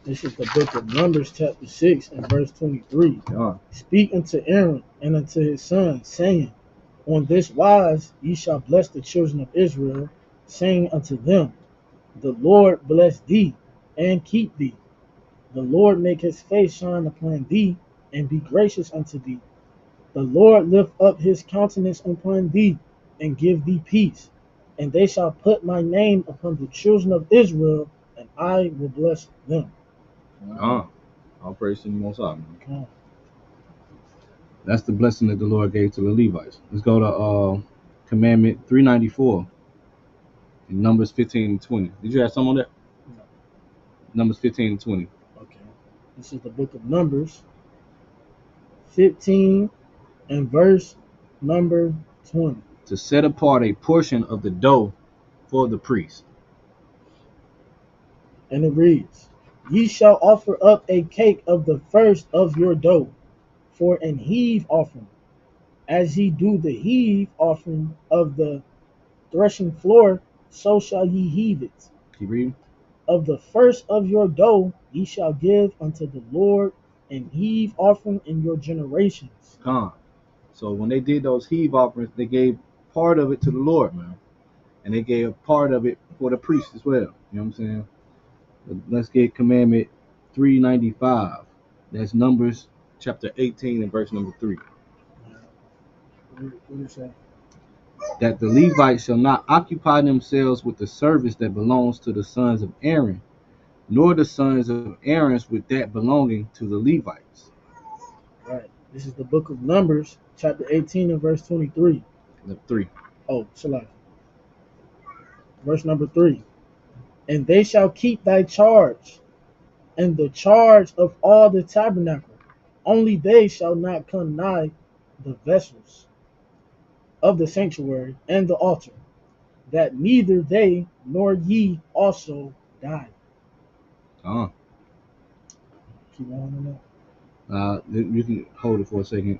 This is the book of Numbers chapter 6 and verse 23. Speak unto Aaron and unto his sons, saying, on this wise ye shall bless the children of Israel, saying unto them, the Lord bless thee and keep thee. The Lord make his face shine upon thee and be gracious unto thee. The Lord lift up his countenance upon thee and give thee peace. And they shall put my name upon the children of Israel, and I will bless them. All praise to the Most High. That's the blessing that the Lord gave to the Levites. Let's go to Commandment 394 in Numbers 15 and 20. Did you have some on that? No. Numbers 15 and 20. Okay. This is the book of Numbers 15 and verse number 20. To set apart a portion of the dough for the priest. And it reads, ye shall offer up a cake of the first of your dough for an heave offering, as ye do the heave offering of the threshing floor, so shall ye heave it. Keep reading. Of the first of your dough ye shall give unto the Lord an heave offering in your generations. So when they did those heave offerings, they gave part of it to the Lord, man. And they gave part of it for the priest as well. You know what I'm saying? Let's get Commandment 395. That's Numbers chapter 18 and verse number 3. What is that? That the Levites shall not occupy themselves with the service that belongs to the sons of Aaron, nor the sons of Aaron with that belonging to the Levites. Right. This is the book of Numbers, chapter 18 and verse 23. 3. Oh, Salaki. Verse number 3. And they shall keep thy charge, and the charge of all the tabernacle. Only they shall not come nigh the vessels of the sanctuary and the altar, that neither they nor ye also die. Keep on that. You can hold it for a second.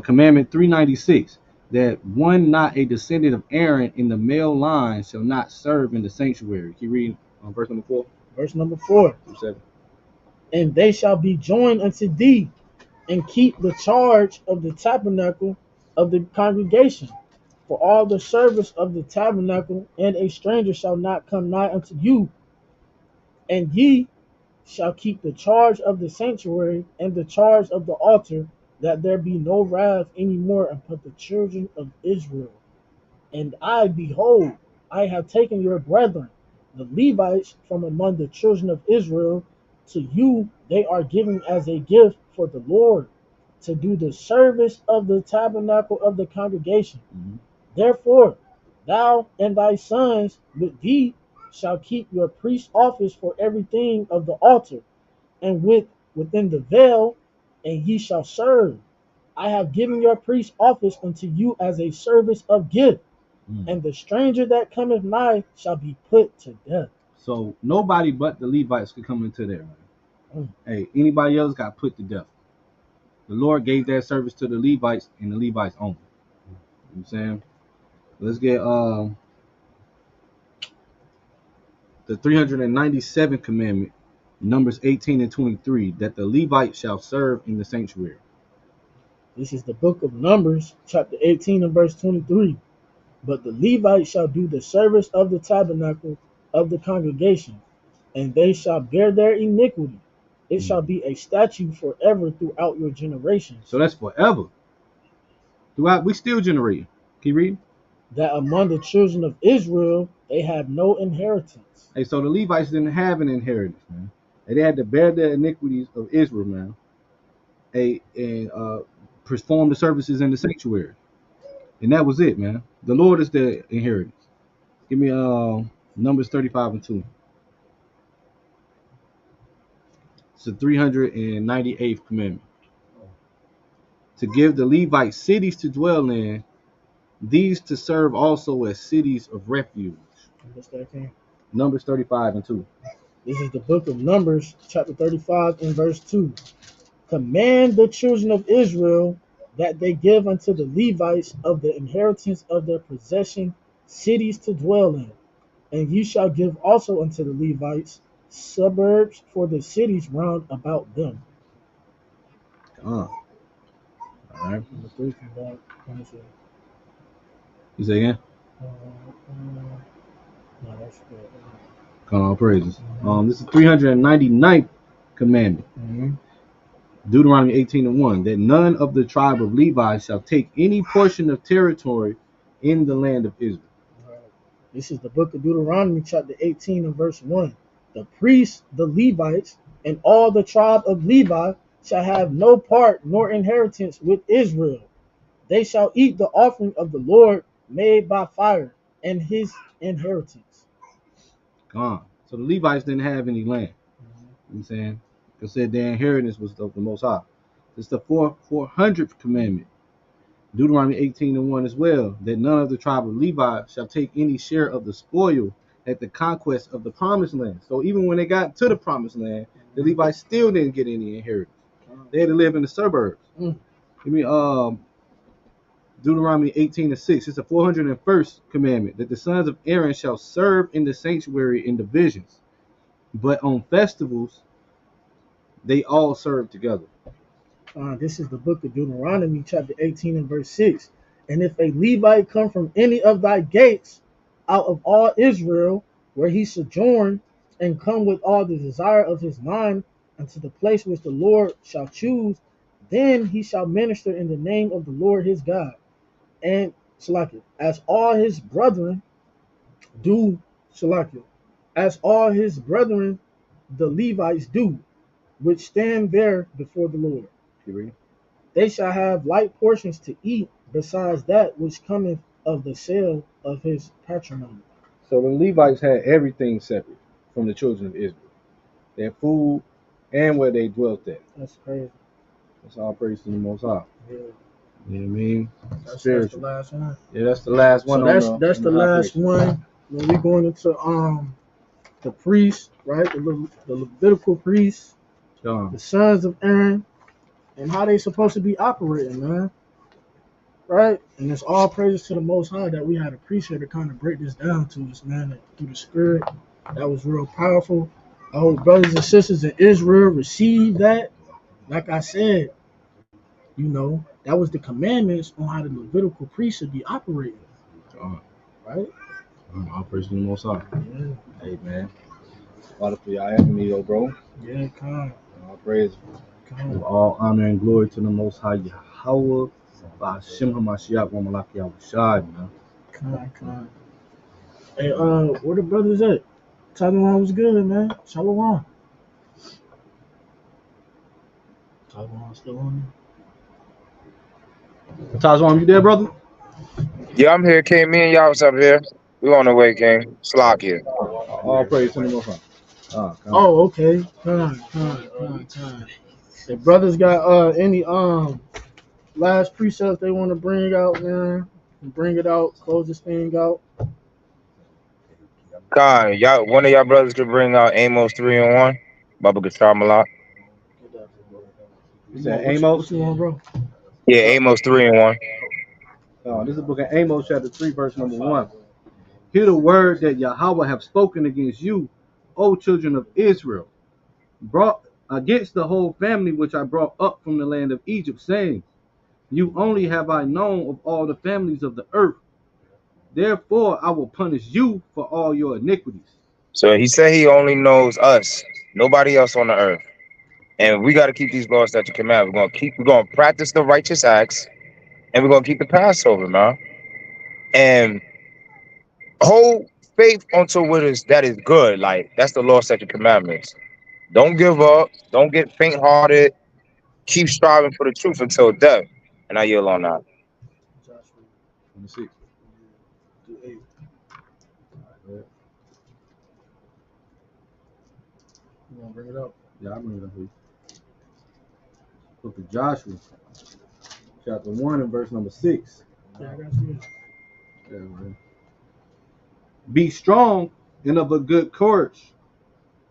Commandment 396. That one not a descendant of Aaron in the male line shall not serve in the sanctuary. Can you read on verse number 4? Verse number 4. 7. And they shall be joined unto thee, and keep the charge of the tabernacle of the congregation. For all the service of the tabernacle, and a stranger shall not come nigh unto you. And ye shall keep the charge of the sanctuary and the charge of the altar, that there be no wrath any more upon the children of Israel. And I, behold, I have taken your brethren, the Levites, from among the children of Israel. To you they are given as a gift for the Lord. to do the service of the tabernacle of the congregation. Mhm. Therefore, thou and thy sons with thee shall keep your priest's office for everything of the altar, and within the veil, and ye shall serve. I have given your priest's office unto you as a service of gift, and the stranger that cometh nigh shall be put to death. So nobody but the Levites could come into there, man. Mm. Hey, anybody else got put to death. The Lord gave that service to the Levites and the Levites only. You know what I'm saying? Let's get the 397th commandment, Numbers 18 and 23, that the Levites shall serve in the sanctuary. This is the book of Numbers, chapter 18 and verse 23. But the Levites shall do the service of the tabernacle of the congregation, and they shall bear their iniquity. It shall be a statute forever throughout your generations. So that's forever. Throughout, we still generating. Can you read? That among the children of Israel they have no inheritance. Hey, so the Levites didn't have an inheritance, man. They had to bear the iniquities of Israel, man. And perform the services in the sanctuary. And that was it, man. The Lord is the inheritance. Give me Numbers 35 and 2. It's the 398th commandment. To give the Levites cities to dwell in, these to serve also as cities of refuge. Numbers 35 and 2. This is the book of Numbers, chapter 35 and verse 2. Command the children of Israel that they give unto the Levites of the inheritance of their possession cities to dwell in. And ye shall give also unto the Levites suburbs for the cities round about them. All right. Number 3 from back. You say again? No, that's good. Come on, praises. This is 399th commandment. Mm-hmm. Deuteronomy 18 and 1. That none of the tribe of Levi shall take any portion of territory in the land of Israel. This is the book of Deuteronomy, chapter 18 and verse 1. The priests, the Levites, and all the tribe of Levi shall have no part nor inheritance with Israel. They shall eat the offering of the Lord made by fire and his inheritance. Gone. So the Levites didn't have any land. You know what I'm saying? Because said their inheritance was of the Most High. It's the 400th commandment. Deuteronomy 18 and 1 as well. That none of the tribe of Levi shall take any share of the spoil at the conquest of the promised land. So even when they got to the promised land, the Levites still didn't get any inheritance. They had to live in the suburbs. Give me Deuteronomy 18 and 6. It's the 401st commandment that the sons of Aaron shall serve in the sanctuary in divisions. But on festivals, they all serve together. This is the book of Deuteronomy, chapter 18 and verse 6. And if a Levite come from any of thy gates out of all Israel, where he sojourn, and come with all the desire of his mind unto the place which the Lord shall choose, then he shall minister in the name of the Lord his God. And Salakia, as all his brethren do, Salakia, as all his brethren the Levites do, which stand there before the Lord. They shall have light portions to eat, besides that which cometh of the sale of his patrimony. So the Levites had everything separate from the children of Israel. Their food and where they dwelt at. That's crazy. That's all praise to the Most High. Yeah. You know what I mean? That's the last one. Yeah, that's the last one. So that's the last one. When we going into the priests, right? The Levitical priests, the sons of Aaron, and how they supposed to be operating, man. Right? And it's all praises to the Most High that we had a priest here to kind of break this down to us, man, through the Spirit. That was real powerful. I hope brothers and sisters in Israel receive that. Like I said, you know, that was the commandments on how the Levitical priest should be operating. Right? All praise to the Most High. Yeah. Hey, man. Father, for y'all having me, though, bro. Yeah, kind. All praise. Give all honor and glory to the Most High Yahweh. Ba'ashem HaMashiach wa Malach Yahushua, man. Kind. Hey, where the brothers at? Shalom was good, man. Shalom. Shalom still on Tazwan, you there, brother? Yeah, I'm here, King. Me and y'all was up here. We on the way, King. Slock here. All praise to the Most High. Oh, okay. Time. The brothers got any last precepts they want to bring out, man? Bring it out. Close this thing out. Khan, y'all, one of y'all brothers could bring out Amos 3:1. Baba Gashar Malak. You said Amos? What you want, bro? Yeah, Amos 3:1. This is the book of Amos, chapter 3, verse number 1. Hear the word that Yahweh have spoken against you, O children of Israel, brought against the whole family which I brought up from the land of Egypt, saying, you only have I known of all the families of the earth. Therefore I will punish you for all your iniquities. So he said he only knows us, nobody else on the earth. And we got to keep these laws that you command. We're gonna practice the righteous acts, and we're gonna keep the Passover, man. And hold faith unto what is that is good. Like that's the law, statute, commandments. Don't give up. Don't get faint-hearted. Keep striving for the truth until death. And I yield on that. 26. You want to bring it up? Yeah, I bring it up for you. Book of Joshua, chapter 1 and verse number 6. Yeah, I got you. Yeah, man. Be strong and of a good courage,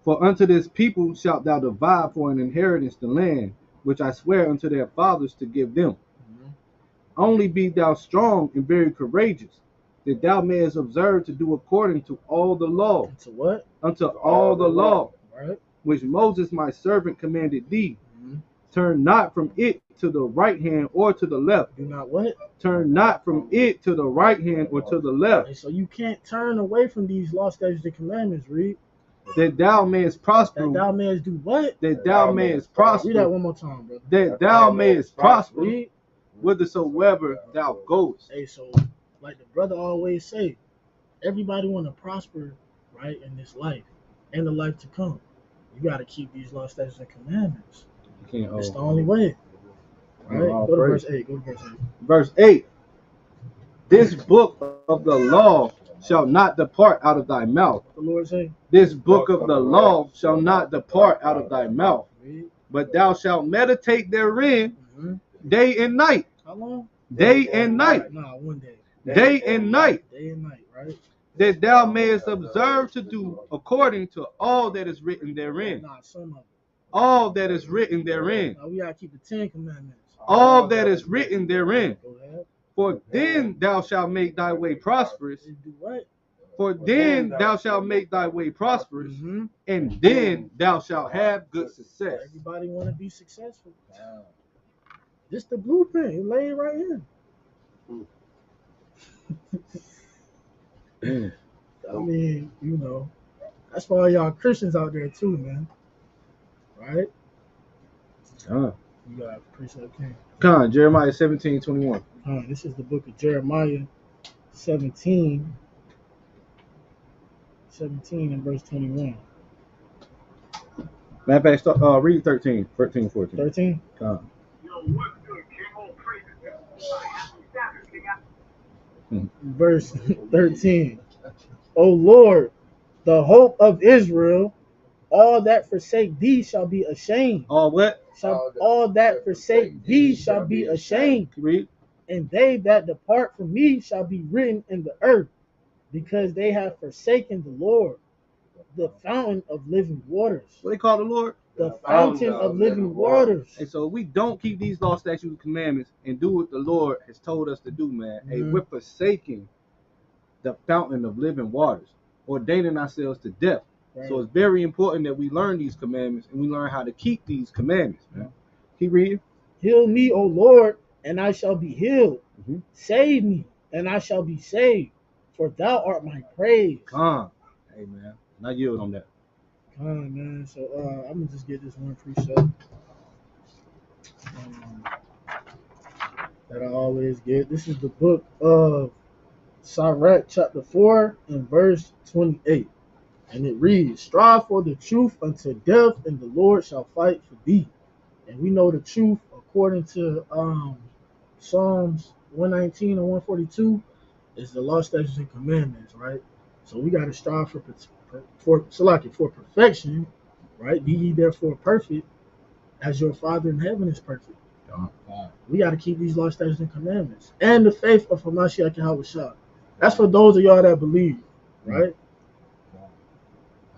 for unto this people shalt thou divide for an inheritance the land, which I swear unto their fathers to give them. Only be thou strong and very courageous, that thou mayest observe to do according to all the law. To what? Unto all the law, Right. which Moses my servant commanded thee. Turn not from it to the right hand or to the left. Do not what? Turn not from it to the right hand or to the left. And so you can't turn away from these law, statutes, and commandments, read. That thou mayest prosper. That thou mayest do what? That thou mayest prosper. Read that one more time, brother. That thou mayest prosper. Read. Whithersoever thou goest. Hey, so like the brother always say, everybody want to prosper, right, in this life and the life to come. You got to keep these law, statutes, and commandments. It's the only way. Right? Go to verse 8. Go to verse 8. Verse 8. This book of the law shall not depart out of thy mouth. The Lord say. This book of the law shall not depart out of thy mouth. But thou shalt meditate therein day and night. How long? Day and night. Nah, one day. Day and night. Day and night, right? That thou mayest observe to do according to all that is written therein. Nah, some of it. All that is written therein. Now we gotta keep the 10 commandments. All that is written therein. Go ahead. For then thou shalt make thy way prosperous. Do what? For then thou shalt make thy way prosperous, and then thou shalt have good success. Everybody want to be successful. This the blueprint. It laid right here. I mean, you know, that's for all y'all Christians out there too, man. Right? You got precept king. Con, Jeremiah 17:21. This is the book of Jeremiah 17 and verse 21. Matter of fact, read 13, 14. 13? Con. Verse 13. O Lord, the hope of Israel, all that forsake thee shall be ashamed. All what? All that forsake thee shall be ashamed. Read. And they that depart from me shall be written in the earth, because they have forsaken the Lord, the fountain of living waters. What they call the Lord? The fountain of living waters. And so we don't keep these law, statutes, and commandments and do what the Lord has told us to do, man. Hey, we're forsaking the fountain of living waters, ordaining ourselves to death. Right. So it's very important that we learn these commandments and we learn how to keep these commandments, man. Keep reading. Heal me, O Lord, and I shall be healed. Save me, and I shall be saved, for thou art my praise. Come. Hey, man. And I yield on that. Come, man. So I'm going to just get this one precept that I always get. This is the book of Sirach, chapter 4, and verse 28. And it reads, strive for the truth unto death, and the Lord shall fight for thee. And we know the truth according to Psalms 119 and 142 is the law, statutes, and commandments, right? So we got to strive for perfection, right? Be ye therefore perfect, as your Father in heaven is perfect. We got to keep these law, statutes, and commandments, and the faith of Hamashiach Yahweh Shah. That's for those of y'all that believe, right?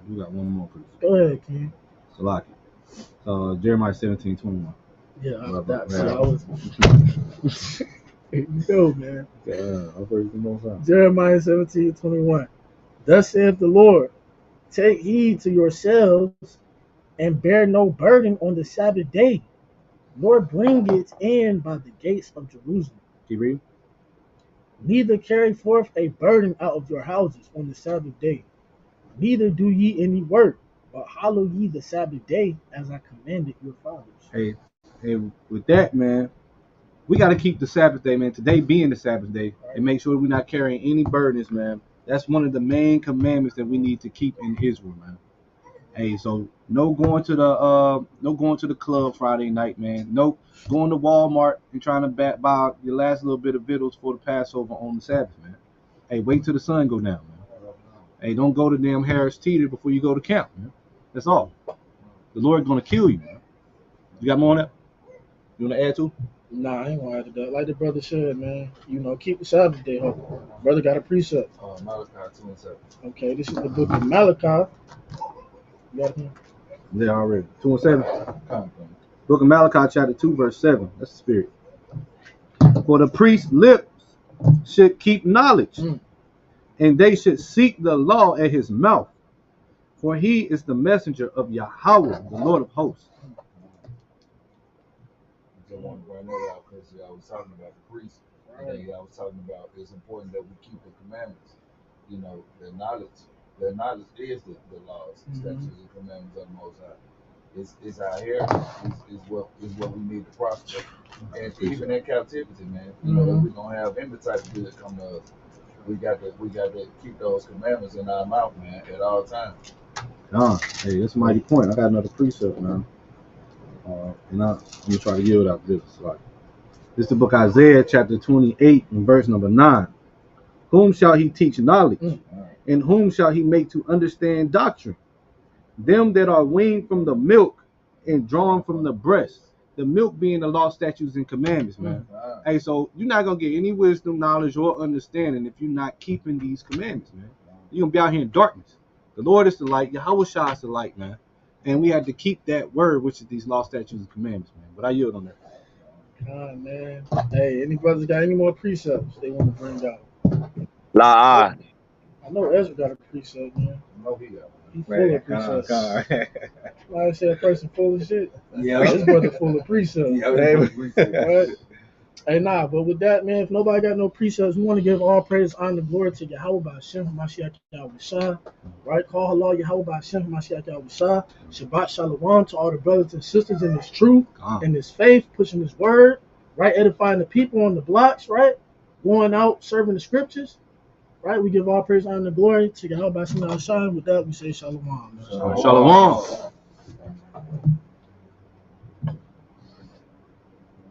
We got one more, please. Go ahead, King. Salaki. Jeremiah 17:21. Yeah, Right, that. right. So I was. Yo, man. I'll praise the Most High. Jeremiah 17:21. Thus saith the Lord, take heed to yourselves and bear no burden on the Sabbath day, nor bring it in by the gates of Jerusalem. Keep reading. Neither carry forth a burden out of your houses on the Sabbath day, neither do ye any work, but hallow ye the Sabbath day as I commanded your fathers. Hey, with that, man, we got to keep the Sabbath day, man. Today being the Sabbath day, and make sure we're not carrying any burdens, man. That's one of the main commandments that we need to keep in Israel, man. Hey, so no going to the club Friday night, man. No going to Walmart and trying to buy your last little bit of victuals for the Passover on the Sabbath, man. Hey, wait till the sun go down, man. Hey, don't go to damn Harris Teeter before you go to camp, man. That's all. The Lord's gonna kill you, man. You got more on that? You wanna add to? Nah, I ain't gonna add to that. Like the brother said, man, keep the Sabbath day, huh? Brother got a precept. Malachi 2:7. Okay, this is the book of Malachi. You got him? Yeah, already. 2 and 7. Book of Malachi, chapter 2, verse 7. That's the spirit. For the priest's lips should keep knowledge, and they should seek the law at his mouth. For he is the messenger of Yahweh, the Lord of hosts. I just want to bring that out because I was talking about the priest. I was talking about it's important that we keep the commandments. Their knowledge is the laws, statutes, and commandments of the Most High. It's out here. Is what we need to prosper. And even in captivity, man, if we're gonna have any type of good come to us, we got to keep those commandments in our mouth, man, at all times. Hey, that's a mighty point. I got another precept, man. And I'm gonna try to yield out this. This is the book of Isaiah, chapter 28, and verse number 9. Whom shall he teach knowledge? And whom shall he make to understand doctrine? Them that are weaned from the milk and drawn from the breast. The milk being the law, statutes, and commandments, man. Hey, so you're not gonna get any wisdom, knowledge, or understanding if you're not keeping these commandments, man. You're gonna be out here in darkness. The Lord is the light, Yahweh Shah is the light, man. And we have to keep that word, which is these law, statutes, and commandments, man. But I yield on that. God, man. Hey, any brothers got any more precepts they want to bring out? La. I know Ezra got a precept, man. No, he got. He full of precepts. Like I said, a person full of shit. Yeah, this brother full of precepts. Right? Hey, nah, but with that, man, if nobody got no precepts, we want to give all praise, honor, glory to Yahweh by Hashem, Hamashiach Yahweh Shah. Right? Call halal Yahweh by Hashem, Hamashiach Yahweh Shah. Shabbat Shalom to all the brothers and sisters in this truth, in this faith, pushing this word, right? Edifying the people on the blocks, right? Going out, serving the scriptures. Right, we give all praise, honor, and glory to Yahweh by Hashem. With that, we say Shalom. Shalom.